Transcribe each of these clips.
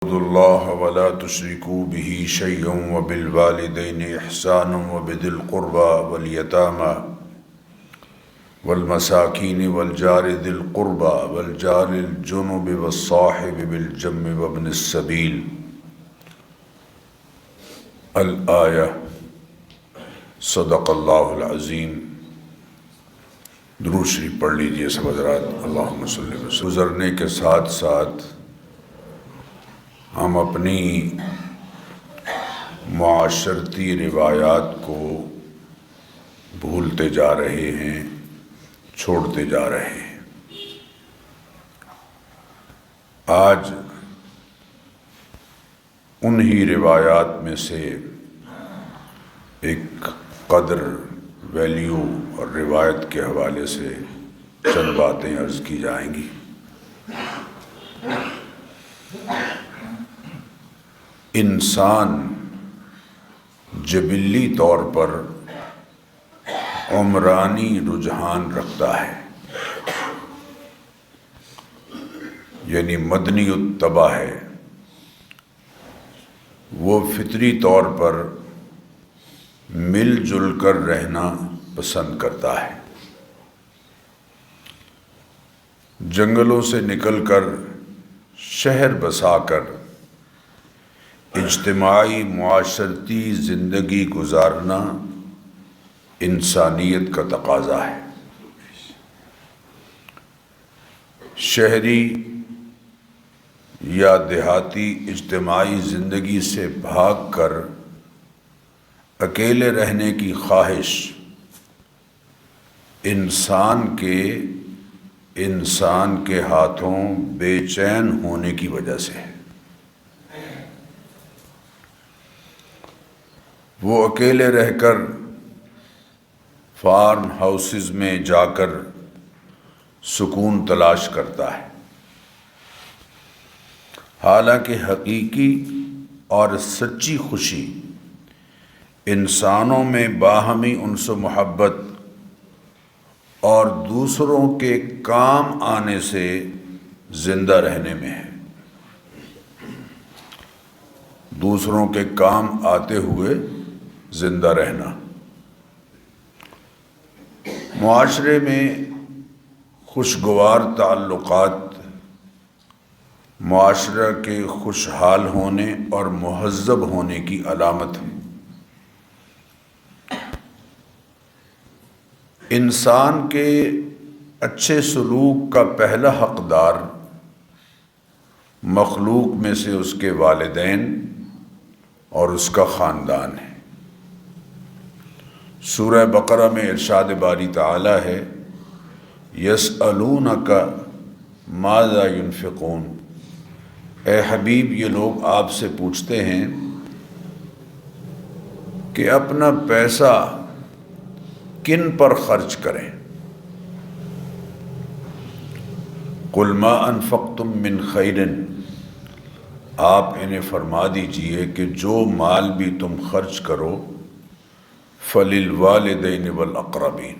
اعبدوا الله ولا تشركوا به شيئا وبالوالدين إحسانا وبذي القربى واليتامى والمساكين والجار ذي القربى والجار الجنب والصاحب بالجنب وابن السبيل الآية صدق اللہ العظیم۔ درود شریف پڑھ لیجئے سب حضرات۔ اللہم صلی وسلم۔ گزرنے کے ساتھ ساتھ ہم اپنی معاشرتی روایات کو بھولتے جا رہے ہیں، چھوڑتے جا رہے ہیں۔ آج انہی روایات میں سے ایک قدر، ویلیو اور روایت کے حوالے سے چند باتیں عرض کی جائیں گی۔ انسان جبلی طور پر عمرانی رجحان رکھتا ہے، یعنی مدنی الطبع ہے۔ وہ فطری طور پر مل جل کر رہنا پسند کرتا ہے۔ جنگلوں سے نکل کر شہر بسا کر اجتماعی معاشرتی زندگی گزارنا انسانیت کا تقاضا ہے۔ شہری یا دیہاتی اجتماعی زندگی سے بھاگ کر اکیلے رہنے کی خواہش انسان کے ہاتھوں بے چین ہونے کی وجہ سے ہے۔ وہ اکیلے رہ کر فارم ہاؤسز میں جا کر سکون تلاش کرتا ہے، حالانکہ حقیقی اور سچی خوشی انسانوں میں باہمی انس و محبت اور دوسروں کے کام آنے سے زندہ رہنے میں ہے۔ دوسروں کے کام آتے ہوئے زندہ رہنا۔ معاشرے میں خوشگوار تعلقات معاشرہ کے خوشحال ہونے اور مہذب ہونے کی علامت ہے۔ انسان کے اچھے سلوک کا پہلا حقدار مخلوق میں سے اس کے والدین اور اس کا خاندان ہے۔ سورہ بقرہ میں ارشاد باری تعالی ہے، یسألونک ماذا ينفقون۔ اے حبیب، یہ لوگ آپ سے پوچھتے ہیں کہ اپنا پیسہ کن پر خرچ کریں۔ قل ما انفقتم من خیر، آپ انہیں فرما دیجئے کہ جو مال بھی تم خرچ کرو فللوالدین والاقربین،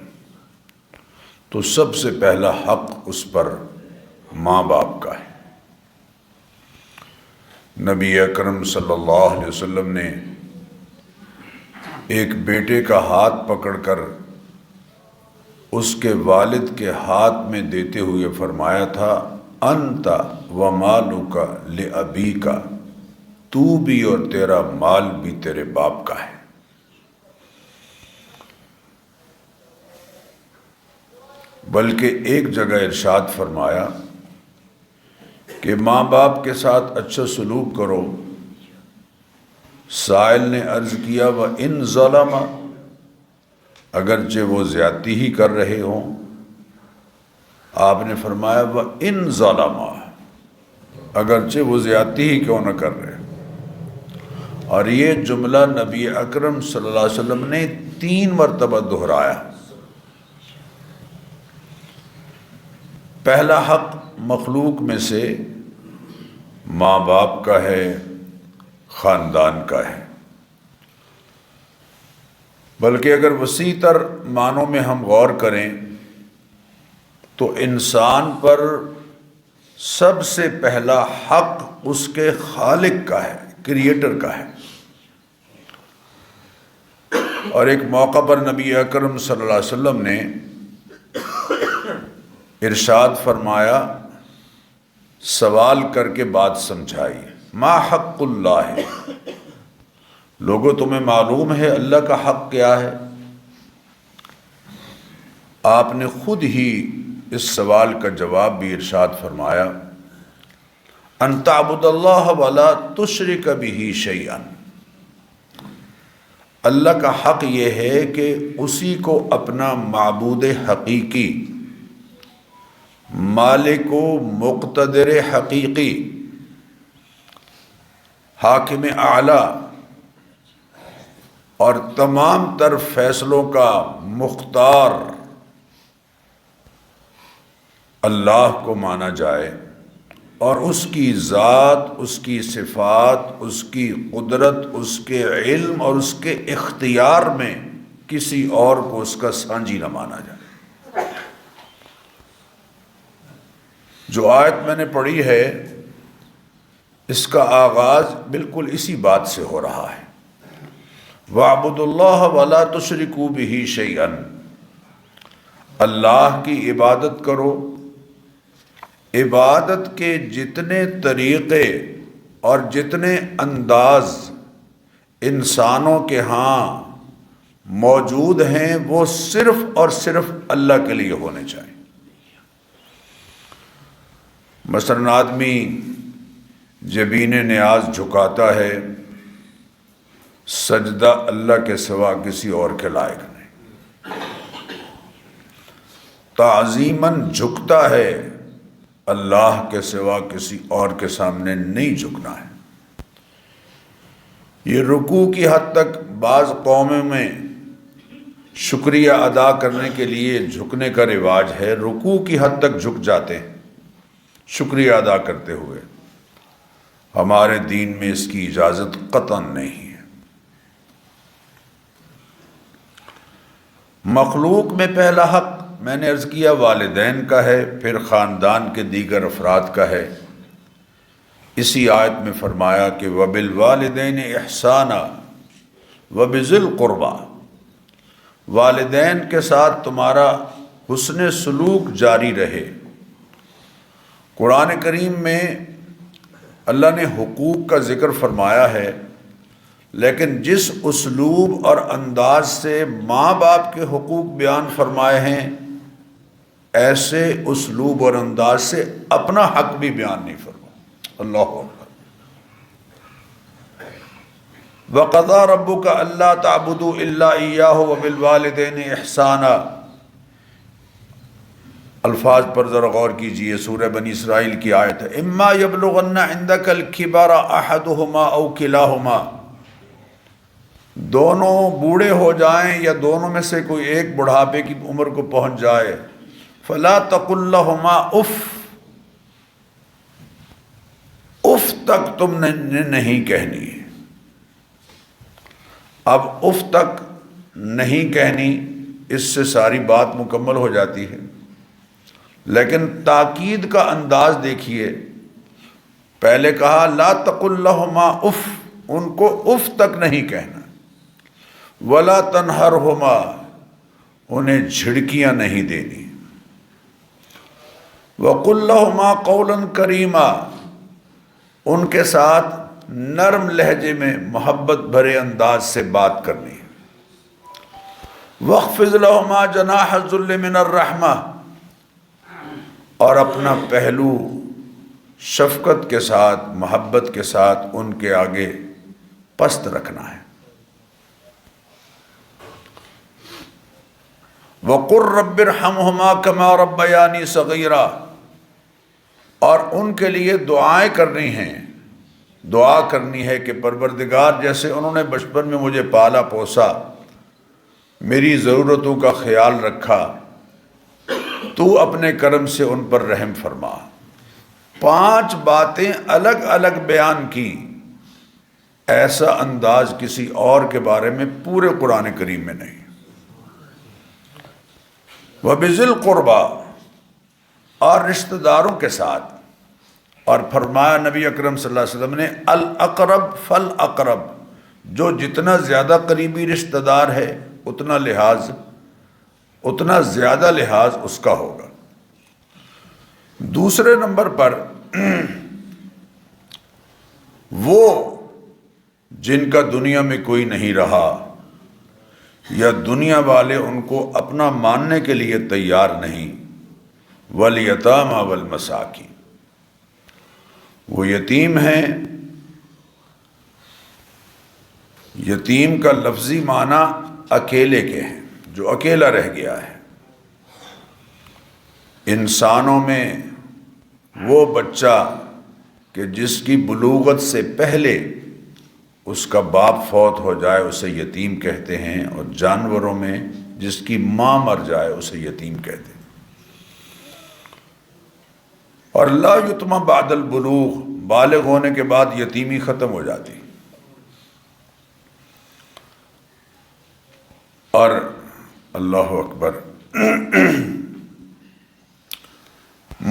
تو سب سے پہلا حق اس پر ماں باپ کا ہے۔ نبی اکرم صلی اللہ علیہ وسلم نے ایک بیٹے کا ہاتھ پکڑ کر اس کے والد کے ہاتھ میں دیتے ہوئے فرمایا تھا، انت ومالک لابیک، تو بھی اور تیرا مال بھی تیرے باپ کا ہے۔ بلکہ ایک جگہ ارشاد فرمایا کہ ماں باپ کے ساتھ اچھا سلوک کرو۔ سائل نے عرض کیا، وَإِن ظَلَمَ، اگرچہ وہ زیادتی ہی کر رہے ہوں۔ آپ نے فرمایا وَإِن ظَلَمَ، اگرچہ وہ زیادتی ہی کیوں نہ کر رہے۔ اور یہ جملہ نبی اکرم صلی اللہ علیہ وسلم نے 3 مرتبہ دہرایا۔ پہلا حق مخلوق میں سے ماں باپ کا ہے، خاندان کا ہے۔ بلکہ اگر وسیع تر معنوں میں ہم غور کریں تو انسان پر سب سے پہلا حق اس کے خالق کا ہے، کریٹر کا ہے۔ اور ایک موقع پر نبی اکرم صلی اللہ علیہ وسلم نے ارشاد فرمایا، سوال کر کے بات سمجھائی، ما حق اللہ، لوگوں تمہیں معلوم ہے اللہ کا حق کیا ہے؟ آپ نے خود ہی اس سوال کا جواب بھی ارشاد فرمایا، ان تعبد اللہ ولا تشرک بہ شیئا، اللہ کا حق یہ ہے کہ اسی کو اپنا معبود حقیقی، مالک و مقتدر حقیقی، حاکم اعلیٰ اور تمام تر فیصلوں کا مختار اللہ کو مانا جائے، اور اس کی ذات، اس کی صفات، اس کی قدرت، اس کے علم اور اس کے اختیار میں کسی اور کو اس کا سانجی نہ مانا جائے۔ جو آیت میں نے پڑھی ہے اس کا آغاز بالکل اسی بات سے ہو رہا ہے، وَاعْبُدُوا اللَّهَ وَلَا تُشْرِكُوا بِهِ شَيْئًا، اللہ کی عبادت کرو، عبادت کے جتنے طریقے اور جتنے انداز انسانوں کے ہاں موجود ہیں وہ صرف اور صرف اللہ کے لیے ہونے چاہیے۔ مثلاً آدمی جبین نیاز جھکاتا ہے، سجدہ اللہ کے سوا کسی اور کے لائق نہیں، تعظیماً جھکتا ہے، اللہ کے سوا کسی اور کے سامنے نہیں جھکنا ہے۔ یہ رکوع کی حد تک بعض قوموں میں شکریہ ادا کرنے کے لیے جھکنے کا رواج ہے، رکوع کی حد تک جھک جاتے ہیں شکریہ ادا کرتے ہوئے۔ ہمارے دین میں اس کی اجازت قطعاً نہیں ہے۔ مخلوق میں پہلا حق میں نے عرض کیا والدین کا ہے، پھر خاندان کے دیگر افراد کا ہے۔ اسی آیت میں فرمایا کہ وَبِالْوَالِدَيْنِ إِحْسَانًا وَبِذِي الْقُرْبَى، والدین کے ساتھ تمہارا حسن سلوک جاری رہے۔ قرآن کریم میں اللہ نے حقوق کا ذکر فرمایا ہے، لیکن جس اسلوب اور انداز سے ماں باپ کے حقوق بیان فرمائے ہیں، ایسے اسلوب اور انداز سے اپنا حق بھی بیان نہیں فرمایا۔ اللہ اکبر۔ وَقَضَىٰ رَبُّكَ أَلَّا تَعْبُدُوا إِلَّا إِيَّاهُ وَبِالْوَالِدَيْنِ إِحْسَانًا، الفاظ پر ذرا غور کیجئے، سورہ بنی اسرائیل کی آیت ہے، اِمَّا يَبْلُغَنَّ عِندَكَ الْكِبَرَ أَحَدُهُمَا أَوْ كِلَاهُمَا، دونوں بوڑھے ہو جائیں یا دونوں میں سے کوئی ایک بڑھاپے کی عمر کو پہنچ جائے، فَلَا تَقُلْ لَهُمَا اُف، اف تک تم نے نہیں کہنی ہے۔ اب اف تک نہیں کہنی، اس سے ساری بات مکمل ہو جاتی ہے، لیکن تاکید کا انداز دیکھیے، پہلے کہا لا تقل لہما اف، ان کو اف تک نہیں کہنا، ولا تنہرہما، انہیں جھڑکیاں نہیں دینی، وقل لہما قولا کریما، ان کے ساتھ نرم لہجے میں محبت بھرے انداز سے بات کرنی ہے، وَاخْفِضْ لَهُمَا جَنَاحَ الذُّلِّ مِنَ الرَّحْمَةِ، اور اپنا پہلو شفقت کے ساتھ محبت کے ساتھ ان کے آگے پست رکھنا ہے۔ وَقُلْ رَبِّ ارْحَمْهُمَا كَمَا رَبَّيَانِي صَغِيرًا، اور ان کے لیے دعائیں کرنی ہیں، دعا کرنی ہے کہ پروردگار جیسے انہوں نے بچپن میں مجھے پالا پوسا، میری ضرورتوں کا خیال رکھا، تو اپنے کرم سے ان پر رحم فرما۔ 5 باتیں الگ الگ بیان کی، ایسا انداز کسی اور کے بارے میں پورے قرآن کریم میں نہیں۔ وَبِذِي الْقُرْبَى، اور رشتہ داروں کے ساتھ، اور فرمایا نبی اکرم صلی اللہ علیہ وسلم نے الاقرب فالاقرب، جو جتنا زیادہ قریبی رشتہ دار ہے اتنا زیادہ لحاظ اس کا ہوگا۔ دوسرے نمبر پر وہ جن کا دنیا میں کوئی نہیں رہا یا دنیا والے ان کو اپنا ماننے کے لیے تیار نہیں، والیتامى والمساکین، وہ یتیم ہیں۔ یتیم کا لفظی معنی اکیلے کے ہیں، جو اکیلا رہ گیا ہے۔ انسانوں میں وہ بچہ کہ جس کی بلوغت سے پہلے اس کا باپ فوت ہو جائے اسے یتیم کہتے ہیں، اور جانوروں میں جس کی ماں مر جائے اسے یتیم کہتے ہیں۔ اور لا یتم بعد البلوغ، بالغ ہونے کے بعد یتیمی ختم ہو جاتی۔ اور اللہ اکبر،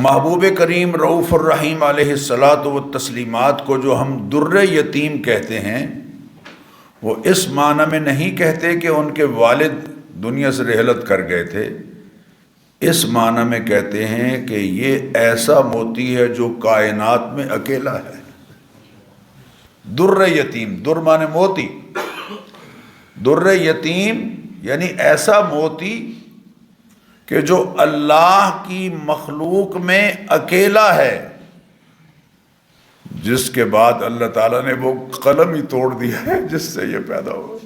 محبوب کریم رؤوف الرحیم علیہ الصلاۃ والتسلیمات کو جو ہم در یتیم کہتے ہیں، وہ اس معنی میں نہیں کہتے کہ ان کے والد دنیا سے رحلت کر گئے تھے، اس معنی میں کہتے ہیں کہ یہ ایسا موتی ہے جو کائنات میں اکیلا ہے۔ در یتیم، در معنی موتی، در یتیم یعنی ایسا موتی کہ جو اللہ کی مخلوق میں اکیلا ہے، جس کے بعد اللہ تعالیٰ نے وہ قلم ہی توڑ دیا ہے جس سے یہ پیدا ہوا،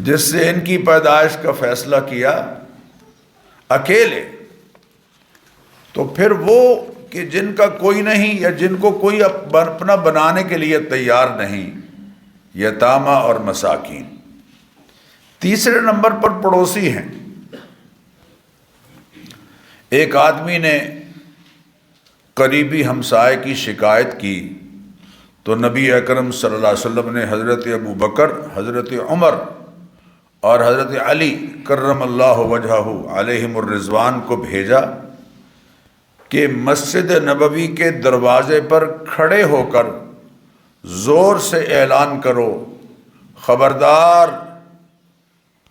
جس سے ان کی پیدائش کا فیصلہ کیا، اکیلے۔ تو پھر وہ کہ جن کا کوئی نہیں یا جن کو کوئی اپنا بنانے کے لیے تیار نہیں، یتامى اور مساکین۔ تیسرے نمبر پر پڑوسی ہیں۔ ایک آدمی نے قریبی ہمسائے کی شکایت کی تو نبی اکرم صلی اللہ علیہ وسلم نے حضرت ابو بکر، حضرت عمر اور حضرت علی کرم اللہ وجہہ علیہم الرضوان کو بھیجا کہ مسجد نبوی کے دروازے پر کھڑے ہو کر زور سے اعلان کرو، خبردار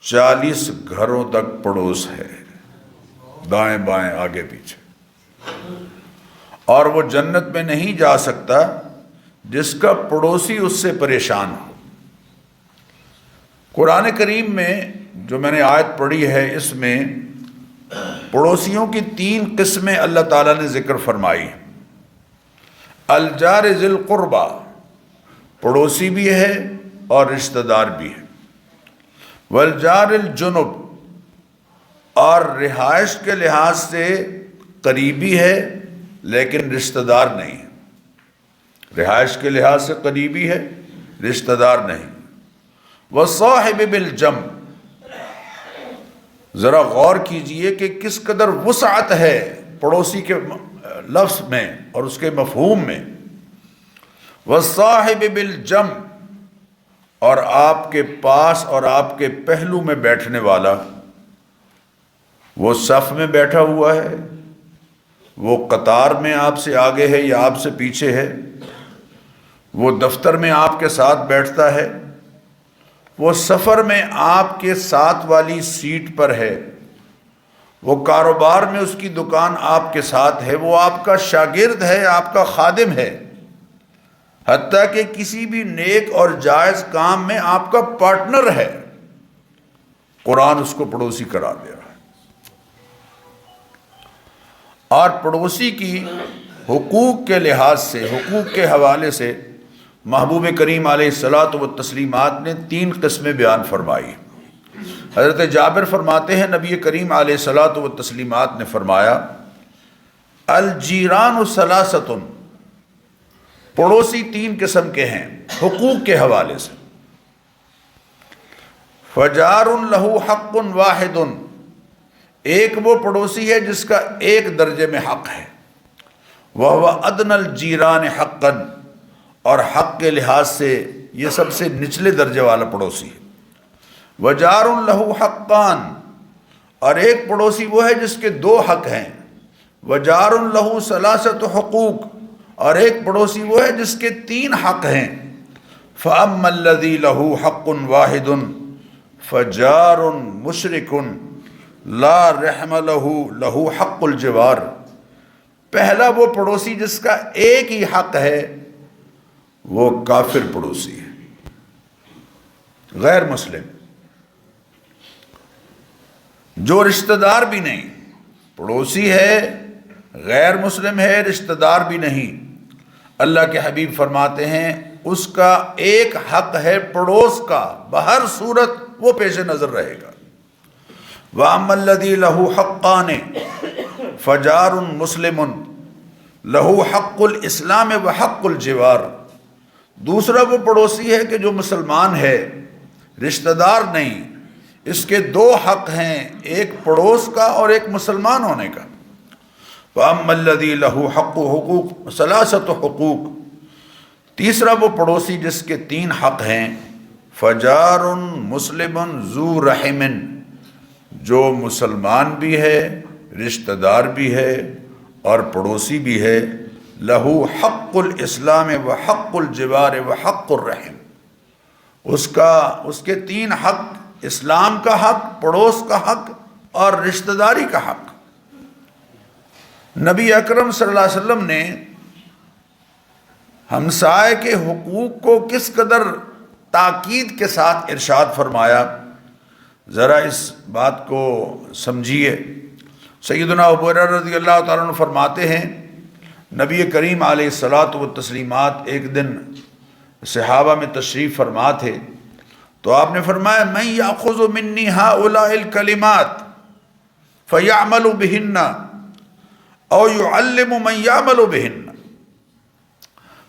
40 گھروں تک پڑوس ہے، دائیں بائیں آگے پیچھے، اور وہ جنت میں نہیں جا سکتا جس کا پڑوسی اس سے پریشان ہو۔ قرآن کریم میں جو میں نے آیت پڑھی ہے، اس میں پڑوسیوں کی 3 قسمیں اللہ تعالیٰ نے ذکر فرمائی۔ الجار ذی القربہ، پڑوسی بھی ہے اور رشتہ دار بھی ہے۔ والجار الجنب، اور رہائش کے لحاظ سے قریبی ہے لیکن رشتہ دار نہیں ہے، رہائش کے لحاظ سے قریبی ہے، رشتہ دار نہیں۔ والصاحب بالجنب، ذرا غور کیجئے کہ کس قدر وسعت ہے پڑوسی کے لفظ میں اور اس کے مفہوم میں۔ والصاحب بالجنب، اور آپ کے پاس اور آپ کے پہلو میں بیٹھنے والا، وہ صف میں بیٹھا ہوا ہے، وہ قطار میں آپ سے آگے ہے یا آپ سے پیچھے ہے، وہ دفتر میں آپ کے ساتھ بیٹھتا ہے، وہ سفر میں آپ کے ساتھ والی سیٹ پر ہے، وہ کاروبار میں اس کی دکان آپ کے ساتھ ہے، وہ آپ کا شاگرد ہے، آپ کا خادم ہے، حتیٰ کہ کسی بھی نیک اور جائز کام میں آپ کا پارٹنر ہے، قرآن اس کو پڑوسی قرار دے رہا ہے۔ اور پڑوسی کی حقوق کے لحاظ سے، حقوق کے حوالے سے محبوب کریم علیہ الصلاۃ والتسلیمات نے 3 قسمیں بیان فرمائی۔ حضرت جابر فرماتے ہیں نبی کریم علیہ الصلاۃ والتسلیمات نے فرمایا، الجیران ثلاثۃ، پڑوسی 3 قسم کے ہیں حقوق کے حوالے سے۔ فجار لہ حق واحد، ایک وہ پڑوسی ہے جس کا ایک درجے میں حق ہے، وہو ادنی الجیران حقا، اور حق کے لحاظ سے یہ سب سے نچلے درجے والا پڑوسی ہے۔ وجار لہ حقان، اور ایک پڑوسی وہ ہے جس کے دو حق ہیں، وجار لہ ثلاثۃ حقوق، اور ایک پڑوسی وہ ہے جس کے تین حق ہیں، فاما الذی لہ حق واحد فجار مشرک لا رحم لہ حق الجوار۔ پہلا وہ پڑوسی جس کا ایک ہی حق ہے وہ کافر پڑوسی ہے، غیر مسلم، جو رشتہ دار بھی نہیں، پڑوسی ہے، غیر مسلم ہے، رشتہ دار بھی نہیں۔ اللہ کے حبیب فرماتے ہیں اس کا ایک حق ہے پڑوس کا، بہر صورت وہ پیش نظر رہے گا۔ وَأَمَّا الَّذِي لَهُ حَقَّانِ فَجَارٌ مُسْلِمٌ لَهُ حَقُّ الْإِسْلَامِ وَحَقُّ الْجِوَارِ۔ دوسرا وہ پڑوسی ہے کہ جو مسلمان ہے، رشتہ دار نہیں، اس کے دو حق ہیں، ایک پڑوس کا اور ایک مسلمان ہونے کا۔ وَأَمَّا الَّذِي لَهُ حَقُّ حُقُوقٍ ثَلَاثَةُ حُقُوقٍ، تیسرا وہ پڑوسی جس کے تین حق ہیں، فجار مسلم ذو رحم، جو مسلمان بھی ہے، رشتہ دار بھی ہے اور پڑوسی بھی ہے، لہو حق الاسلام و حق الجوار و حق الرحم، اس کے تین حق، اسلام کا حق، پڑوس کا حق اور رشتہ داری کا حق۔ نبی اکرم صلی اللہ علیہ وسلم نے ہمسائے کے حقوق کو کس قدر تاکید کے ساتھ ارشاد فرمایا، ذرا اس بات کو سمجھیے۔ سیدنا ابو ہریرہ رضی اللہ تعالیٰ عنہ فرماتے ہیں نبی کریم علیہ الصلاۃ والتسلیمات ایک دن صحابہ میں تشریف فرما تھے، تو آپ نے فرمایا من یاخذ منی ہؤلاء الکلمات فیعمل بہن او یعلم من یعمل بہن،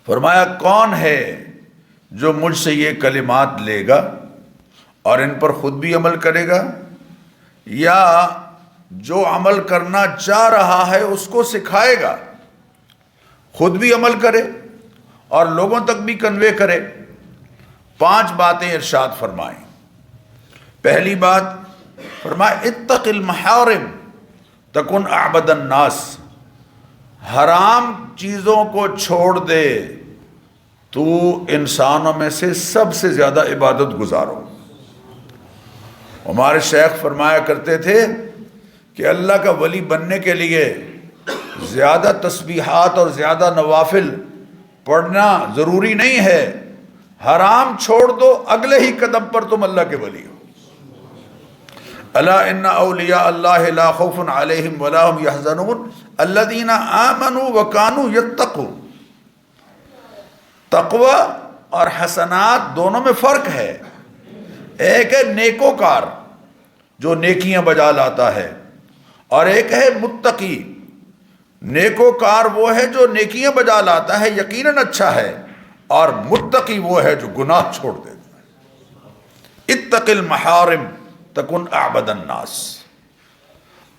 فرمایا کون ہے جو مجھ سے یہ کلمات لے گا اور ان پر خود بھی عمل کرے گا، یا جو عمل کرنا چاہ رہا ہے اس کو سکھائے گا، خود بھی عمل کرے اور لوگوں تک بھی کنوے کرے۔ 5 باتیں ارشاد فرمائیں۔ پہلی بات فرمایا اتق المحارم تکن اعبد الناس، حرام چیزوں کو چھوڑ دے تو انسانوں میں سے سب سے زیادہ عبادت گزار ہو۔ ہمارے شیخ فرمایا کرتے تھے کہ اللہ کا ولی بننے کے لیے زیادہ تسبیحات اور زیادہ نوافل پڑھنا ضروری نہیں ہے، حرام چھوڑ دو، اگلے ہی قدم پر تم اللہ کے ولی ہو۔ الا ان اولیاء اللہ لا خوف علیہم ولا هم يحزنون الذین آمنوا وکانوا یتقون۔ تقوی اور حسنات دونوں میں فرق ہے، ایک ہے نیکوکار جو نیکیاں بجا لاتا ہے، اور ایک ہے متقی۔ نیکوکار وہ ہے جو نیکیاں بجا لاتا ہے، یقیناً اچھا ہے، اور متقی وہ ہے جو گناہ چھوڑ دیتا ہے۔ اتق المحارم تکن اعبد الناس،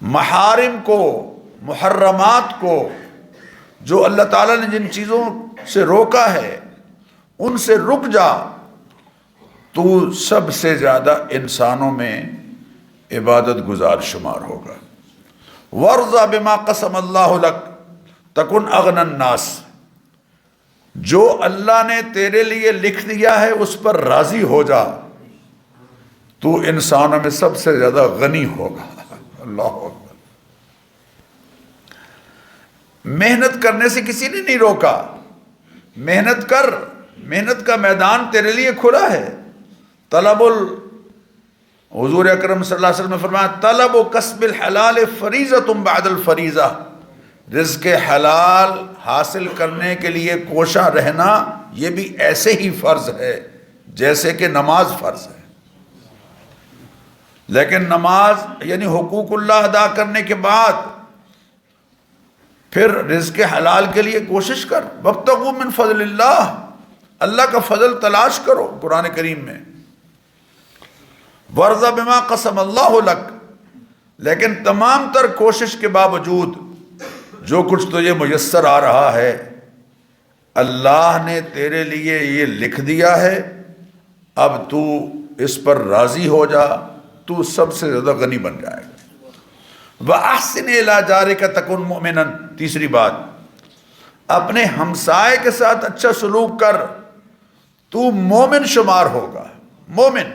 محارم کو، محرمات کو، جو اللہ تعالیٰ نے جن چیزوں سے روکا ہے ان سے رک جا، تو سب سے زیادہ انسانوں میں عبادت گزار شمار ہوگا۔ وَارْضَ بِمَا قَسَمَ اللَّهُ لَكَ تَكُنْ أَغْنَى النَّاسِ، جو اللہ نے تیرے لیے لکھ دیا ہے اس پر راضی ہو جا، تو انسانوں میں سب سے زیادہ غنی ہوگا۔ اللہ اکبر۔ محنت کرنے سے کسی نے نہیں روکا، محنت کر، محنت کا میدان تیرے لیے کھلا ہے۔ حضور اکرم صلی اللہ علیہ وسلم نے فرمایا طلب و کسب الحلال فریضۃ بعد الفریضہ، رزق حلال حاصل کرنے کے لیے کوشاں رہنا یہ بھی ایسے ہی فرض ہے جیسے کہ نماز فرض ہے۔ لیکن نماز یعنی حقوق اللہ ادا کرنے کے بعد پھر رزق حلال کے لیے کوشش کر، وابتغوا من فضل اللہ، اللہ کا فضل تلاش کرو۔ قرآن کریم میں وَارْضَ بِمَا قَسَمَ اللَّهُ لَكَ، لیکن تمام تر کوشش کے باوجود جو کچھ تجھے میسر آ رہا ہے اللہ نے تیرے لیے یہ لکھ دیا ہے، اب تو اس پر راضی ہو جا، تو سب سے زیادہ غنی بن جائے گا۔ وَأَحْسِنْ إِلَىٰ جَارِكَ تَكُنْ مُؤْمِنًا، تیسری بات، اپنے ہمسائے کے ساتھ اچھا سلوک کر، تو مومن شمار ہوگا۔ مومن،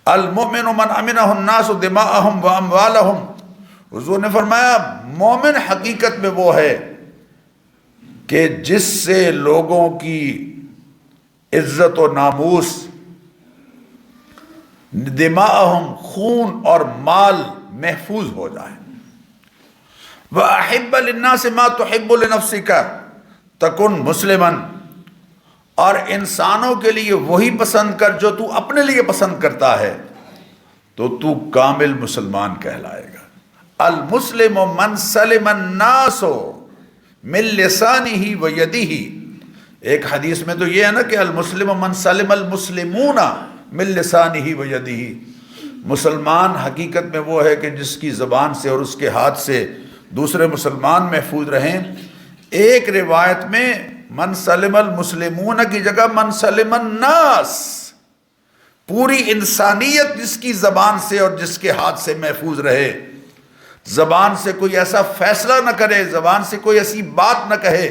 المؤمن من امنہ الناس دماءہم واموالہم، حضور نے فرمایا مومن حقیقت میں وہ ہے کہ جس سے لوگوں کی عزت و ناموس، دماءہم خون اور مال محفوظ ہو جائے۔ وَأَحِبَّ لِلنَّاسِ مَا تُحِبُّ لِنَفْسِكَ تَكُنْ مُسْلِمًا، اور انسانوں کے لیے وہی پسند کر جو تو اپنے لیے پسند کرتا ہے، تو کامل مسلمان کہلائے گا۔ المسلم من سلم الناس من لسانہ و یدہ، ایک حدیث میں تو یہ ہے نا کہ المسلم من سلم المسلمون من لسانہ و یدہ، مسلمان حقیقت میں وہ ہے کہ جس کی زبان سے اور اس کے ہاتھ سے دوسرے مسلمان محفوظ رہیں۔ ایک روایت میں من سلم المسلمون کی جگہ من سلم الناس، پوری انسانیت جس کی زبان سے اور جس کے ہاتھ سے محفوظ رہے، زبان سے کوئی ایسا فیصلہ نہ کرے، زبان سے کوئی ایسی بات نہ کہے،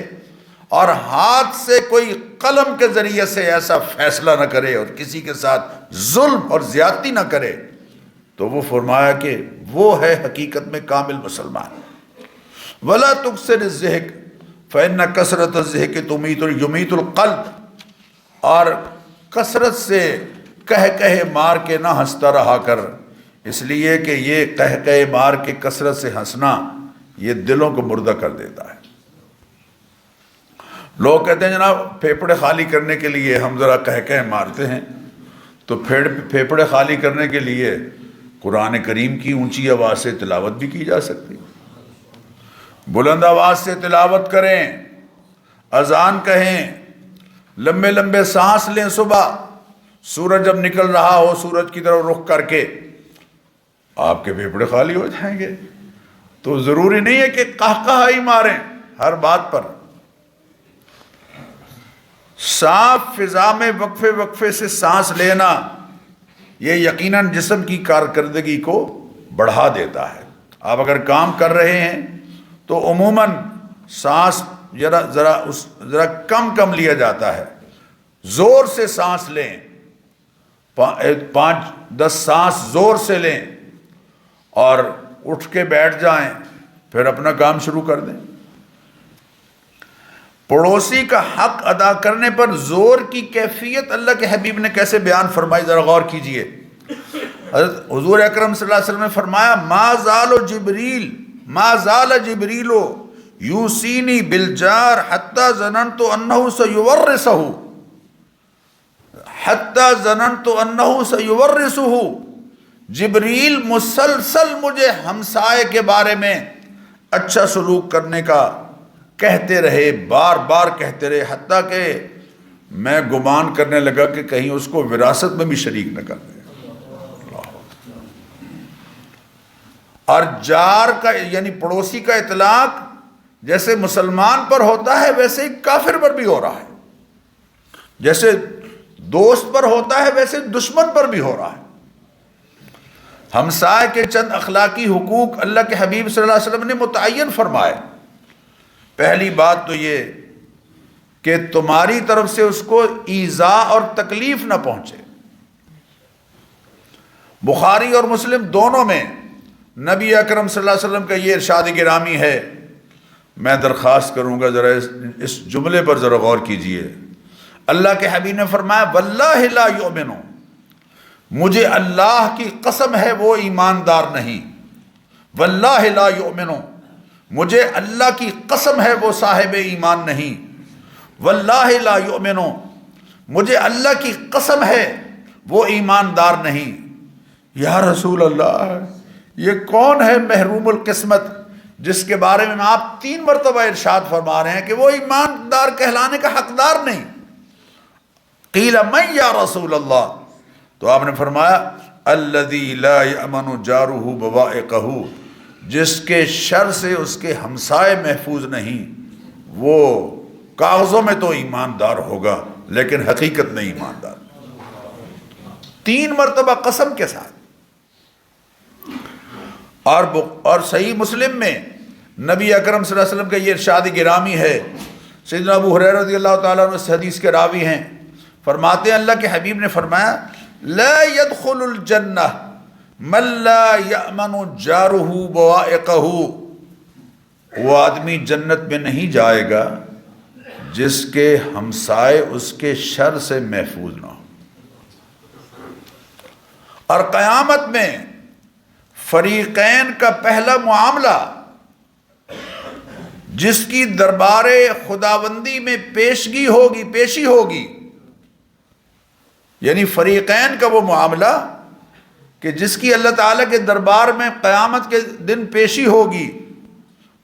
اور ہاتھ سے کوئی قلم کے ذریعے سے ایسا فیصلہ نہ کرے اور کسی کے ساتھ ظلم اور زیادتی نہ کرے، تو وہ فرمایا کہ وہ ہے حقیقت میں کامل مسلمان۔ وَلَا تُكْسِرِ الضِّحْكَ فَإِنَّ كَثْرَةَ الضِّحْكِ يُمِيتُ الْقَلْبَ، اور کثرت سے کہہ مار کے نہ ہنستا رہا کر، اس لیے کہ یہ کہہ مار کے کثرت سے ہنسنا یہ دلوں کو مردہ کر دیتا ہے۔ لوگ کہتے ہیں جناب پھیپھڑے خالی کرنے کے لیے ہم ذرا کہہ مارتے ہیں، تو پھیپھڑے خالی کرنے کے لیے قرآن کریم کی اونچی آواز سے تلاوت بھی کی جا سکتی، بلند آواز سے تلاوت کریں، اذان کہیں، لمبے لمبے سانس لیں، صبح سورج جب نکل رہا ہو سورج کی طرف رخ کر کے، آپ کے پھیپھڑے خالی ہو جائیں گے۔ تو ضروری نہیں ہے کہ قہقہہ ہی ماریں ہر بات پر، صاف فضا میں وقفے وقفے سے سانس لینا یہ یقیناً جسم کی کارکردگی کو بڑھا دیتا ہے۔ آپ اگر کام کر رہے ہیں تو عموماً سانس ذرا کم لیا جاتا ہے، زور سے سانس لیں، 5-10 سانس زور سے لیں اور اٹھ کے بیٹھ جائیں، پھر اپنا کام شروع کر دیں۔ پڑوسی کا حق ادا کرنے پر زور کی کیفیت اللہ کے حبیب نے کیسے بیان فرمائی، ذرا غور کیجئے۔ حضور اکرم صلی اللہ علیہ وسلم نے فرمایا ما زال جبریل یوصینی بالجار حتی ظننت انہ سیورثہ، جبریل مسلسل مجھے ہمسائے کے بارے میں اچھا سلوک کرنے کا کہتے رہے، بار بار کہتے رہے، حتیٰ کہ میں گمان کرنے لگا کہ کہیں اس کو وراثت میں بھی شریک نہ کر دیں۔ اور جار کا یعنی پڑوسی کا اطلاق جیسے مسلمان پر ہوتا ہے ویسے ہی کافر پر بھی ہو رہا ہے، جیسے دوست پر ہوتا ہے ویسے دشمن پر بھی ہو رہا ہے۔ ہمسائے کے چند اخلاقی حقوق اللہ کے حبیب صلی اللہ علیہ وسلم نے متعین فرمائے۔ پہلی بات تو یہ کہ تمہاری طرف سے اس کو ایذا اور تکلیف نہ پہنچے۔ بخاری اور مسلم دونوں میں نبی اکرم صلی اللہ علیہ وسلم کا یہ ارشاد گرامی ہے، میں درخواست کروں گا ذرا اس جملے پر ذرا غور کیجئے۔ اللہ کے حبیب نے فرمایا واللہ لا یؤمن، مجھے اللہ کی قسم ہے وہ ایماندار نہیں، واللہ لا یؤمن، مجھے اللہ کی قسم ہے وہ صاحب ایمان نہیں، واللہ لا یؤمن، مجھے اللہ کی قسم ہے وہ ایماندار نہیں۔ یا رسول اللہ، یہ کون ہے محروم القسمت جس کے بارے میں آپ 3 مرتبہ ارشاد فرما رہے ہیں کہ وہ ایماندار کہلانے کا حقدار نہیں؟ قیل من یا رسول اللہ، تو آپ نے فرمایا الذی لا یأمن جارہ بوائقہ، جس کے شر سے اس کے ہمسائے محفوظ نہیں، وہ کاغذوں میں تو ایماندار ہوگا لیکن حقیقت نہیں ایماندار۔ 3 مرتبہ قسم کے ساتھ۔ اور صحیح مسلم میں نبی اکرم صلی اللہ علیہ وسلم کا یہ ارشاد گرامی ہے، سیدنا ابو ہریرہ رضی اللہ تعالیٰ عنہ اس حدیث کے راوی ہیں، فرماتے ہیں اللہ کے حبیب نے فرمایا لا يدخل الجنہ من لا یأمن جارہ بوائقہ، وہ آدمی جنت میں نہیں جائے گا جس کے ہمسائے اس کے شر سے محفوظ نہ ہو۔ اور قیامت میں فریقین کا پہلا معاملہ جس کی دربار خداوندی میں پیشی ہوگی، یعنی فریقین کا وہ معاملہ کہ جس کی اللہ تعالیٰ کے دربار میں قیامت کے دن پیشی ہوگی،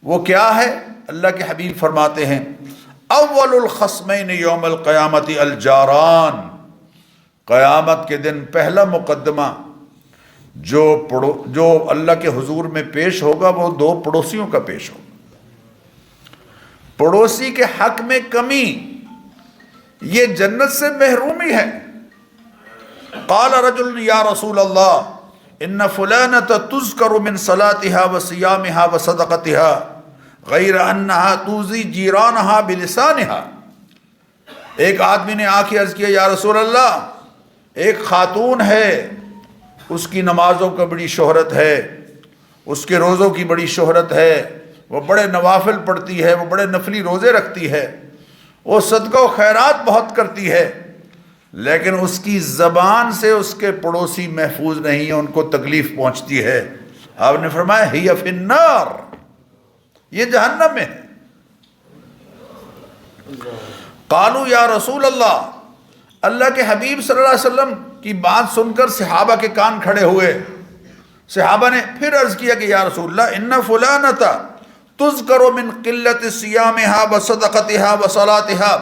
وہ کیا ہے؟ اللہ کے حبیب فرماتے ہیں اول الخصمین یوم القیامت الجاران، قیامت کے دن پہلا مقدمہ جو اللہ کے حضور میں پیش ہوگا وہ دو پڑوسیوں کا پیش ہوگا۔ پڑوسی کے حق میں کمی یہ جنت سے محرومی ہے۔ قال رجل یا رسول اللہ ان فلانۃ تذکر من صلاتها وصیامها وصدقتها غیر انها توزی جیرانها بلسانها، ایک آدمی نے آ کے عرض کیا یا رسول اللہ ایک خاتون ہے، اس کی نمازوں کا بڑی شہرت ہے، اس کے روزوں کی بڑی شہرت ہے، وہ بڑے نوافل پڑھتی ہے، وہ بڑے نفلی روزے رکھتی ہے، وہ صدقہ و خیرات بہت کرتی ہے، لیکن اس کی زبان سے اس کے پڑوسی محفوظ نہیں ہیں، ان کو تکلیف پہنچتی ہے۔ آپ نے فرمایا ہی فی النار، یہ جہنم میں ہے۔ قالوا یا رسول اللہ، اللہ کے حبیب صلی اللہ علیہ وسلم کی بات سن کر صحابہ کے کان کھڑے ہوئے۔ صحابہ نے پھر عرض کیا کہ یا رسول اللہ ان فلانۃ تذکر من قلت صیامها وصدقتها وصلاتها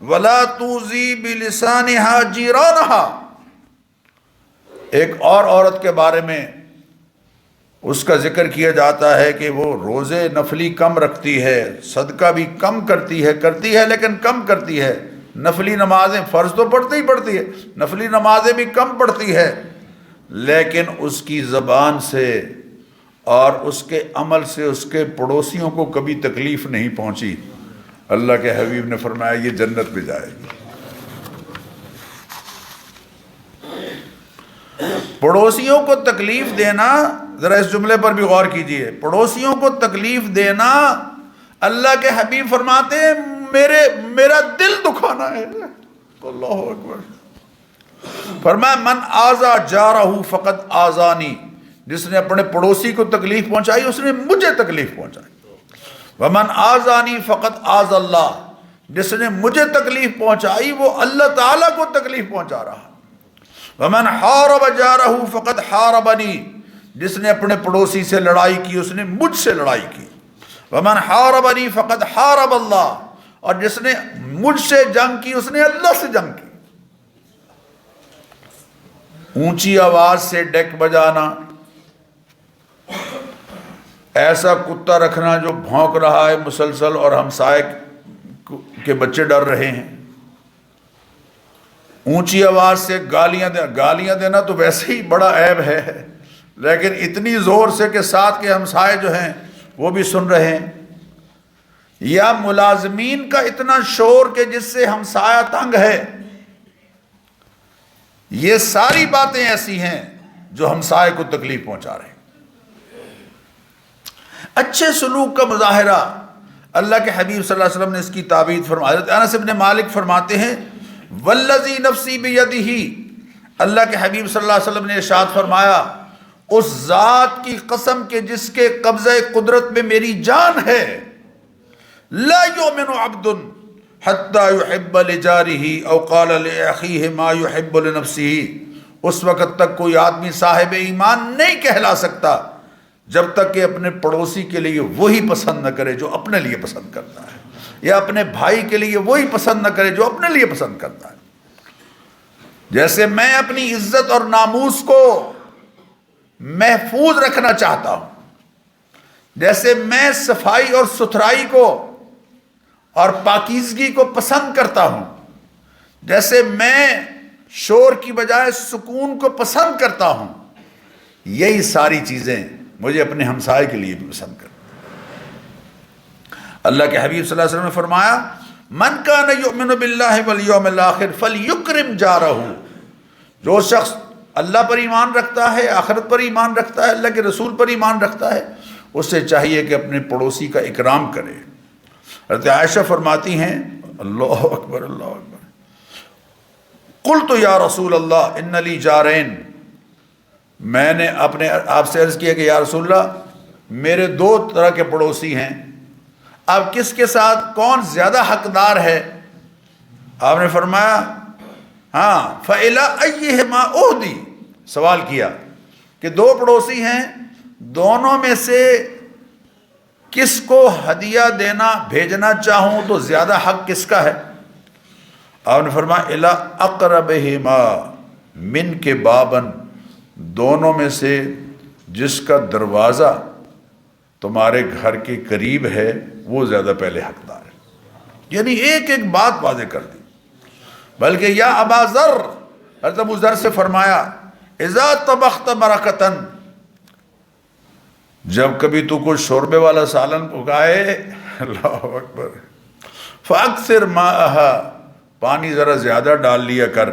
ولا توزی بلسانها جیرانها، ایک اور عورت کے بارے میں اس کا ذکر کیا جاتا ہے کہ وہ روزے نفلی کم رکھتی ہے، صدقہ بھی کم کرتی ہے لیکن کم کرتی ہے، نفلی نمازیں فرض تو پڑھتی ہے، نفلی نمازیں بھی کم پڑھتی ہے، لیکن اس کی زبان سے اور اس کے عمل سے اس کے پڑوسیوں کو کبھی تکلیف نہیں پہنچی۔ اللہ کے حبیب نے فرمایا یہ جنت میں جائے گی۔ پڑوسیوں کو تکلیف دینا، ذرا اس جملے پر بھی غور کیجئے، پڑوسیوں کو تکلیف دینا اللہ کے حبیب فرماتے ہیں میرا دل دکھانا ہے۔ اللہ اکبر۔ فرمایا من آذا جارہ فقد آذانی، جس نے اپنے پڑوسی کو تکلیف پہنچائی اس نے مجھے تکلیف پہنچائی۔ ومن آذانی فقد آذ اللہ، جس نے مجھے تکلیف پہنچائی وہ اللہ تعالیٰ کو تکلیف پہنچا رہا۔ ومن حارب جارہ فقد حاربنی، جس نے اپنے پڑوسی سے لڑائی کی اس نے مجھ سے لڑائی کی۔ ومن حاربنی فقد حارب اللہ، اور جس نے مجھ سے جنگ کی اس نے اللہ سے جنگ کی۔ اونچی آواز سے ڈیک بجانا، ایسا کتا رکھنا جو بھونک رہا ہے مسلسل اور ہمسائے کے بچے ڈر رہے ہیں، اونچی آواز سے گالیاں دینا تو ویسے ہی بڑا عیب ہے، لیکن اتنی زور سے کہ ساتھ کے ہمسائے جو ہیں وہ بھی سن رہے ہیں، یا ملازمین کا اتنا شور کہ جس سے ہمسایہ تنگ ہے، یہ ساری باتیں ایسی ہیں جو ہمسائے کو تکلیف پہنچا رہے ہیں۔ اچھے سلوک کا مظاہرہ اللہ کے حبیب صلی اللہ علیہ وسلم نے اس کی تعبیر فرمائی۔ حضرت انس بن مالک فرماتے ہیں والذی نفسی بیدہ، اللہ کے حبیب صلی اللہ علیہ وسلم نے ارشاد فرمایا اس ذات کی قسم کے جس کے قبضہ قدرت میں میری جان ہے، لا یؤمن عبد حتی یحب لجارہ او قال لاخیہ ما یحب لنفسہ، اس وقت تک کوئی آدمی صاحب ایمان نہیں کہلا سکتا جب تک کہ اپنے پڑوسی کے لیے وہی پسند نہ کرے جو اپنے لیے پسند کرتا ہے، یا اپنے بھائی کے لیے وہی پسند نہ کرے جو اپنے لیے پسند کرتا ہے۔ جیسے میں اپنی عزت اور ناموس کو محفوظ رکھنا چاہتا ہوں، جیسے میں صفائی اور ستھرائی کو اور پاکیزگی کو پسند کرتا ہوں، جیسے میں شور کی بجائے سکون کو پسند کرتا ہوں، یہی ساری چیزیں مجھے اپنے ہمسائے کے لیے بھی پسند کر۔ اللہ کے حبیب صلی اللہ علیہ وسلم نے فرمایا من کان یؤمن باللہ والیوم الآخر فلیکرم جارہ، جو شخص اللہ پر ایمان رکھتا ہے، آخرت پر ایمان رکھتا ہے، اللہ کے رسول پر ایمان رکھتا ہے، اسے چاہیے کہ اپنے پڑوسی کا اکرام کرے۔ حضرت عائشہ فرماتی ہیں اللہ اکبر اللہ اکبر، قلت یا رسول اللہ ان لی جارین، میں نے اپنے آپ سے عرض کیا کہ یا رسول اللہ میرے دو طرح کے پڑوسی ہیں، اب کس کے ساتھ کون زیادہ حقدار ہے؟ آپ نے فرمایا ہاں فَإِلَىٰ أَيِّهِمَا أُهْدِي، سوال کیا کہ دو پڑوسی ہیں، دونوں میں سے کس کو ہدیہ دینا بھیجنا چاہوں تو زیادہ حق کس کا ہے؟ آپ نے فرمایا إِلَىٰ أَقْرَبِهِمَا مِنْكَ بَابًا، دونوں میں سے جس کا دروازہ تمہارے گھر کے قریب ہے وہ زیادہ پہلے حقدار ہے۔ یعنی ایک ایک بات واضح کر دی۔ بلکہ یا ابا ذر، حضرت ابو ذر سے فرمایا اذا طبخت مرقتن، جب کبھی تو کوئی شوربے والا سالن پکائے، اللہ اکبر، فاکثر ماءها، پانی ذرا زیادہ ڈال لیا کر،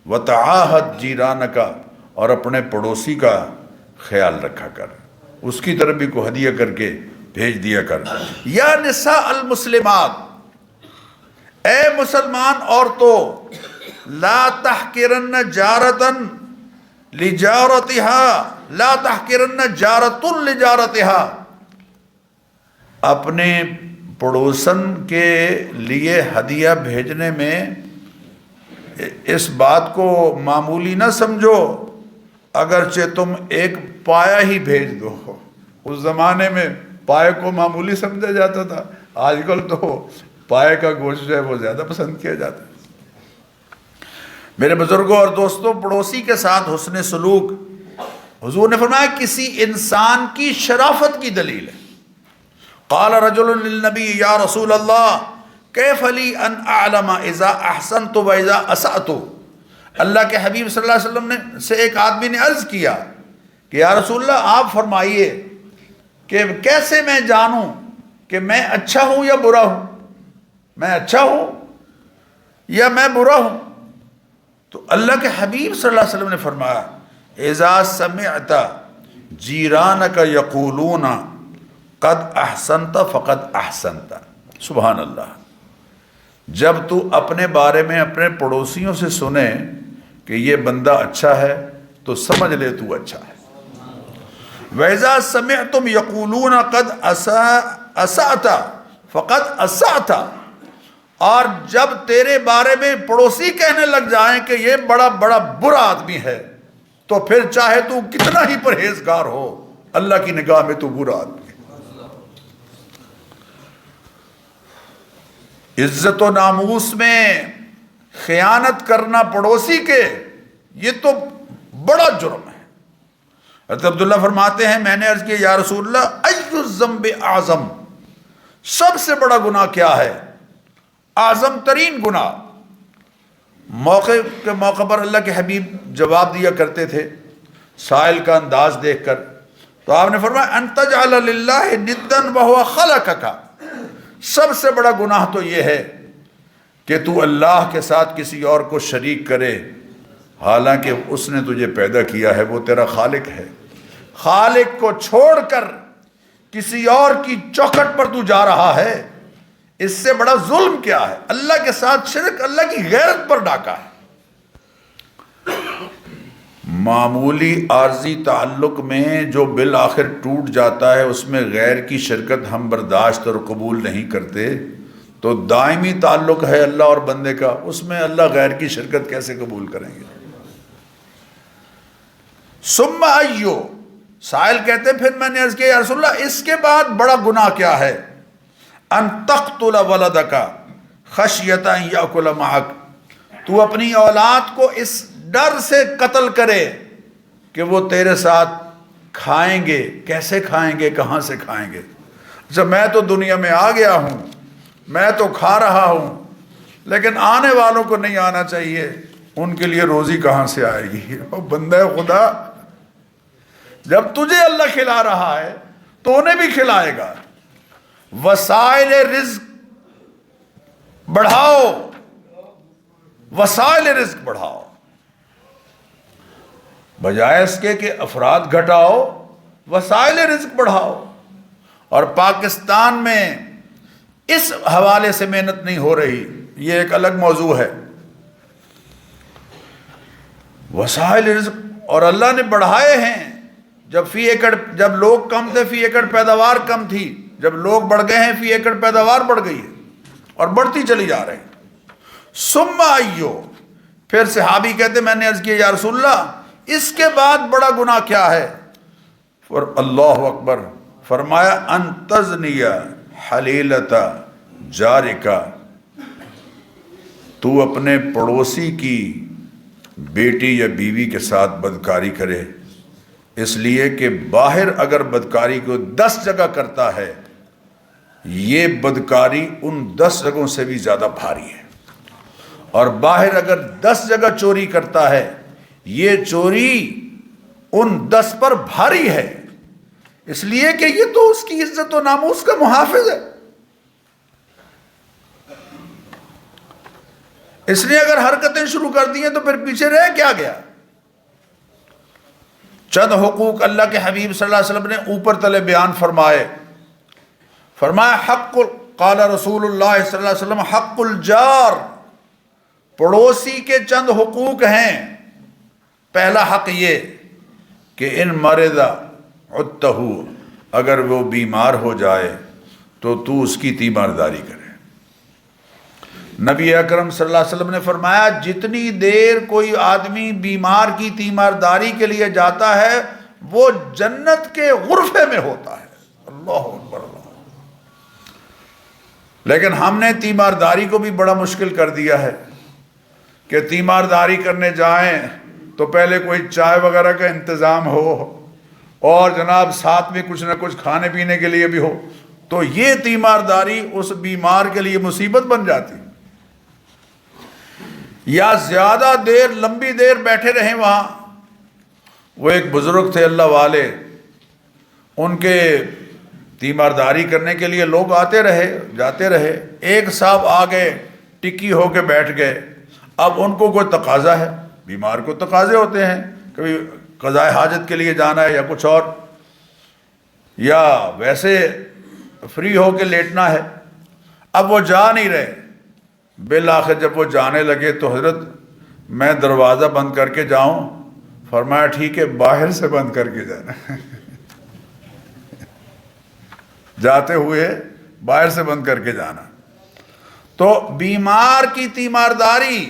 وتعاہد جیرانک، اور اپنے پڑوسی کا خیال رکھا کر، اس کی طرف بھی کو ہدیہ کر کے بھیج دیا کر۔ یا نساء المسلمات، اے مسلمان عورتوں، لا تحقرن جارتن لجارتها، لا تحقرن جارت لجارتها، اپنے پڑوسن کے لیے ہدیہ بھیجنے میں اس بات کو معمولی نہ سمجھو، اگرچہ تم ایک پایا ہی بھیج دو۔ اس زمانے میں پائے کو معمولی سمجھا جاتا تھا، آج کل تو پائے کا گوشت جو ہے وہ زیادہ پسند کیا جاتا ہے۔ میرے بزرگوں اور دوستوں، پڑوسی کے ساتھ حسن سلوک، حضور نے فرمایا کسی انسان کی شرافت کی دلیل ہے۔ قال رجل للنبی یا رسول اللہ کیف لی ان اعلم اذا احسنت و اذا اسأت، اللہ کے حبیب صلی اللہ علیہ وسلم نے سے ایک آدمی نے عرض کیا کہ یا رسول اللہ آپ فرمائیے کہ کیسے میں جانوں کہ میں اچھا ہوں یا برا ہوں، میں اچھا ہوں یا میں برا ہوں؟ تو اللہ کے حبیب صلی اللہ علیہ وسلم نے فرمایا اذا سمعت جیرانک یقولون قد احسنت فقد احسنت، سبحان اللہ، جب تو اپنے بارے میں اپنے پڑوسیوں سے سنے کہ یہ بندہ اچھا ہے تو سمجھ لے تو اچھا ہے۔ وَإِذَا سَمِعْتُمْ يَقُولُونَ قَدْ أَسَأْتَ فَقَدْ أَسَأْتَ، اور جب تیرے بارے میں پڑوسی کہنے لگ جائیں کہ یہ بڑا بڑا برا آدمی ہے تو پھر چاہے تو کتنا ہی پرہیزگار ہو، اللہ کی نگاہ میں تو برا آدمی ہے۔ عزت و ناموس میں خیانت کرنا پڑوسی کے، یہ تو بڑا جرم ہے۔ حضرت عبداللہ فرماتے ہیں میں نے عرض کیا یا رسول اللہ ای الذنب اعظم، سب سے بڑا گناہ کیا ہے؟ اعظم ترین گناہ۔ موقع پر اللہ کے حبیب جواب دیا کرتے تھے سائل کا انداز دیکھ کر، تو آپ نے فرمایا ان تجعل للہ ندا وہو خلقک، سب سے بڑا گناہ تو یہ ہے کہ تو اللہ کے ساتھ کسی اور کو شریک کرے، حالانکہ اس نے تجھے پیدا کیا ہے، وہ تیرا خالق ہے۔ خالق کو چھوڑ کر کسی اور کی چوکھٹ پر تو جا رہا ہے، اس سے بڑا ظلم کیا ہے؟ اللہ کے ساتھ شرک اللہ کی غیرت پر ڈاکا ہے۔ معمولی عارضی تعلق میں جو بالآخر ٹوٹ جاتا ہے اس میں غیر کی شرکت ہم برداشت اور قبول نہیں کرتے، تو دائمی تعلق ہے اللہ اور بندے کا، اس میں اللہ غیر کی شرکت کیسے قبول کریں گے؟ ثم ایو، سائل کہتے پھر میں نے عرض کیا یا رسول اللہ اس کے بعد بڑا گناہ کیا ہے؟ ان تقتل ولدک خشیۃ ان یاکل معک، تو اپنی اولاد کو اس ڈر سے قتل کرے کہ وہ تیرے ساتھ کھائیں گے۔ کیسے کھائیں گے؟ کہاں سے کھائیں گے؟ جب میں تو دنیا میں آ گیا ہوں، میں تو کھا رہا ہوں، لیکن آنے والوں کو نہیں آنا چاہیے، ان کے لیے روزی کہاں سے آئے گی؟ بندہ خدا جب تجھے اللہ کھلا رہا ہے تو انہیں بھی کھلائے گا۔ وسائل رزق بڑھاؤ، وسائل رزق بڑھاؤ، بجائے اس کے کہ افراد گھٹاؤ، وسائل رزق بڑھاؤ۔ اور پاکستان میں اس حوالے سے محنت نہیں ہو رہی، یہ ایک الگ موضوع ہے۔ وسائل رزق اور اللہ نے بڑھائے ہیں۔ جب لوگ کم تھے فی ایکڑ پیداوار کم تھی، جب لوگ بڑھ گئے ہیں فی ایکڑ پیداوار بڑھ گئی ہے اور بڑھتی چلی جا رہی۔ ثم ایو، پھر صحابی کہتے میں نے عرض کیا یا رسول اللہ اس کے بعد بڑا گناہ کیا ہے؟ اللہ اکبر، فرمایا ان تزنی حلیلۃ جارکا، تو اپنے پڑوسی کی بیٹی یا بیوی کے ساتھ بدکاری کرے، اس لیے کہ باہر اگر بدکاری کو 10 جگہ کرتا ہے، یہ بدکاری ان 10 جگہوں سے بھی زیادہ بھاری ہے، اور باہر اگر 10 جگہ چوری کرتا ہے، یہ چوری ان 10 پر بھاری ہے، اس لیے کہ یہ تو اس کی عزت و ناموس کا محافظ ہے۔ اس نے اگر حرکتیں شروع کر دی ہیں تو پھر پیچھے رہ کیا گیا؟ چند حقوق اللہ کے حبیب صلی اللہ علیہ وسلم نے اوپر تلے بیان فرمائے۔ فرمایا حق قال رسول اللہ صلی اللہ علیہ وسلم حق الجار، پڑوسی کے چند حقوق ہیں۔ پہلا حق یہ کہ ان مرض عدتہ، اگر وہ بیمار ہو جائے تو اس کی تیمارداری کرے۔ نبی اکرم صلی اللہ علیہ وسلم نے فرمایا جتنی دیر کوئی آدمی بیمار کی تیمارداری کے لیے جاتا ہے وہ جنت کے غرفے میں ہوتا ہے۔ اللہ اکبر اللہ۔ لیکن ہم نے تیمارداری کو بھی بڑا مشکل کر دیا ہے کہ تیمارداری کرنے جائیں تو پہلے کوئی چائے وغیرہ کا انتظام ہو اور جناب ساتھ میں کچھ نہ کچھ کھانے پینے کے لیے بھی ہو، تو یہ تیمارداری اس بیمار کے لیے مصیبت بن جاتی۔ یا زیادہ دیر لمبی دیر بیٹھے رہیں وہاں۔ وہ ایک بزرگ تھے اللہ والے، ان کے تیمارداری کرنے کے لیے لوگ آتے رہے جاتے رہے، ایک صاحب آگے ٹکی ہو کے بیٹھ گئے۔ اب ان کو کوئی تقاضا ہے، بیمار کو تقاضے ہوتے ہیں، کبھی قضاء حاجت کے لیے جانا ہے یا کچھ اور، یا ویسے فری ہو کے لیٹنا ہے۔ اب وہ جا نہیں رہے، بالآخر جب وہ جانے لگے تو حضرت میں دروازہ بند کر کے جاؤں؟ فرمایا ٹھیک ہے، باہر سے بند کر کے جانا۔ جاتے ہوئے باہر سے بند کر کے جانا۔ تو بیمار کی تیمارداری،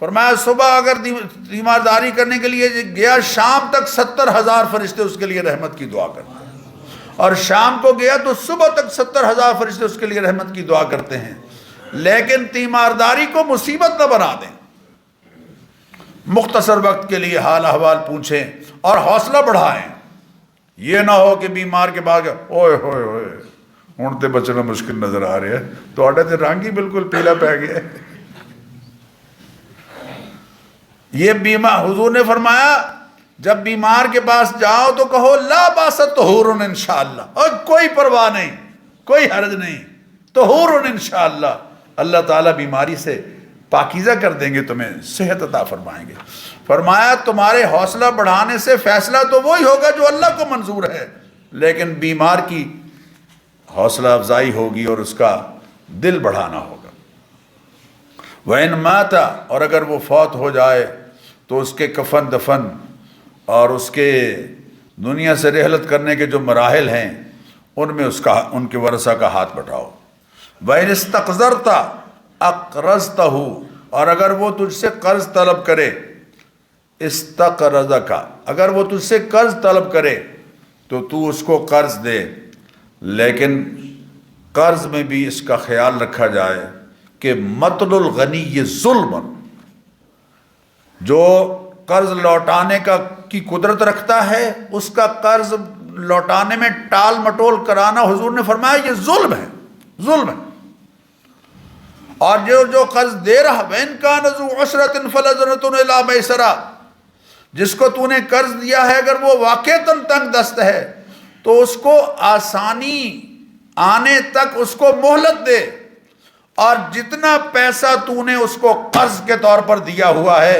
فرمایا صبح اگر تیمارداری کرنے کے لیے گیا، شام تک 70,000 فرشتے اس کے لیے رحمت کی دعا کرتے ہیں، اور شام کو گیا تو صبح تک 70,000 فرشتے اس کے لیے رحمت کی دعا کرتے ہیں۔ لیکن تیمارداری کو مصیبت نہ بنا دیں، مختصر وقت کے لیے حال احوال پوچھیں اور حوصلہ بڑھائیں۔ یہ نہ ہو کہ بیمار کے بعد اوئے ہوئے ہوئے اڑتے بچنا مشکل نظر آ رہے ہیں، تو تے رنگ ہی بالکل پیلا پہ گیا ہے۔ یہ بیمار، حضور نے فرمایا جب بیمار کے پاس جاؤ تو کہو لا باس طہور انشاءاللہ، اور کوئی پرواہ نہیں، کوئی حرج نہیں، طہور انشاءاللہ، اللہ تعالیٰ بیماری سے پاکیزہ کر دیں گے، تمہیں صحت عطا فرمائیں گے۔ فرمایا تمہارے حوصلہ بڑھانے سے فیصلہ تو وہی ہوگا جو اللہ کو منظور ہے، لیکن بیمار کی حوصلہ افزائی ہوگی اور اس کا دل بڑھانا ہوگا۔ وَإِن مَاتَ، اور اگر وہ فوت ہو جائے تو اس کے کفن دفن اور اس کے دنیا سے رحلت کرنے کے جو مراحل ہیں ان میں ان کے ورثہ کا ہاتھ بٹاؤ۔ وَإِنِ اسْتَقْذَرْتَ أَقْرَضْتَهُ، اور اگر وہ تجھ سے قرض طلب کرے، استقرضک، اگر وہ تجھ سے قرض طلب کرے تو اس کو قرض دے، لیکن قرض میں بھی اس کا خیال رکھا جائے کہ مطل الغنی ظلم، جو قرض لوٹانے کی قدرت رکھتا ہے اس کا قرض لوٹانے میں ٹال مٹول کرانا، حضور نے فرمایا یہ ظلم ہے، ظلم ہے۔ اور جو قرض دے رہا، وَإِن كَانَ ذُو عُسْرَةٍ فَنَظْرَةٌ إِلَىٰ مَيْسَرَةٍ، جس کو تو نے قرض دیا ہے اگر وہ واقعتاً تنگ دست ہے تو اس کو آسانی آنے تک اس کو مہلت دے، اور جتنا پیسہ تو نے اس کو قرض کے طور پر دیا ہوا ہے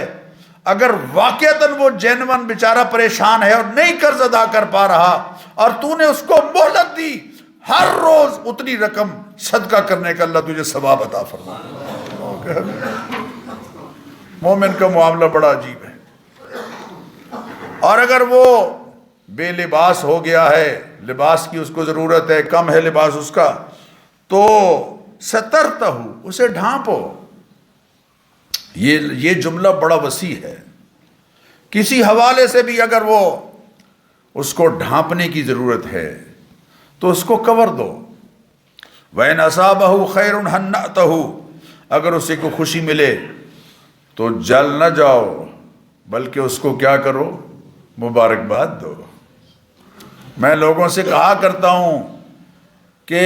اگر واقعتاً وہ جینون بیچارہ پریشان ہے اور نہیں قرض ادا کر پا رہا اور تو نے اس کو مہلت دی، ہر روز اتنی رقم صدقہ کرنے کا اللہ تجھے ثواب عطا فرمائے۔ مومن کا معاملہ بڑا عجیب ہے۔ اور اگر وہ بے لباس ہو گیا ہے، لباس کی اس کو ضرورت ہے، کم ہے لباس اس کا، تو سترتہ اسے ڈھانپو۔ یہ جملہ بڑا وسیع ہے، کسی حوالے سے بھی اگر وہ اس کو ڈھانپنے کی ضرورت ہے تو اس کو کور دو۔ وَإِنْ أَصَابَهُ خَيْرٌ هَنَّأْتَهُ، اگر اسے کو خوشی ملے تو جل نہ جاؤ بلکہ اس کو کیا کرو، مبارکباد دو۔ میں لوگوں سے کہا کرتا ہوں کہ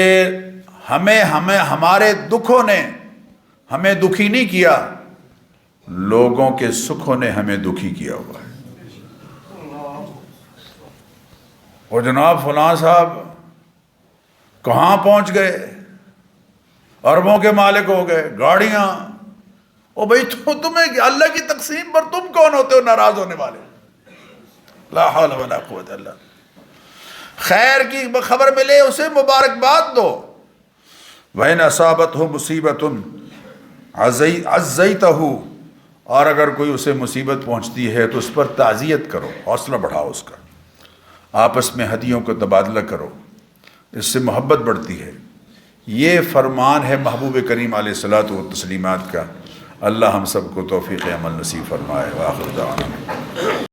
ہمارے دکھوں نے ہمیں دکھی نہیں کیا، لوگوں کے سکھوں نے ہمیں دکھی کیا ہوا ہے۔ وہ جناب فلاں صاحب کہاں پہنچ گئے، اربوں کے مالک ہو گئے، گاڑیاں۔ او بھائی تمہیں اللہ کی تقسیم پر تم کون ہوتے ہو ناراض ہونے والے؟ لا حول ولا قوت الا باللہ۔ خیر کی خبر ملے اسے مبارکباد دو۔ وَإِنْ أَصَابَتْهُ مُصِيبَةٌ عَزَّيْتَهُ، اور اگر کوئی اسے مصیبت پہنچتی ہے تو اس پر تعزیت کرو، حوصلہ بڑھاؤ اس کا، آپس میں ہدیوں کو تبادلہ کرو، اس سے محبت بڑھتی ہے۔ یہ فرمان ہے محبوب کریم علیہ الصلوۃ والتسلیمات کا۔ اللہ ہم سب کو توفیق عمل نصیب فرمائے۔ وآخر دعوانا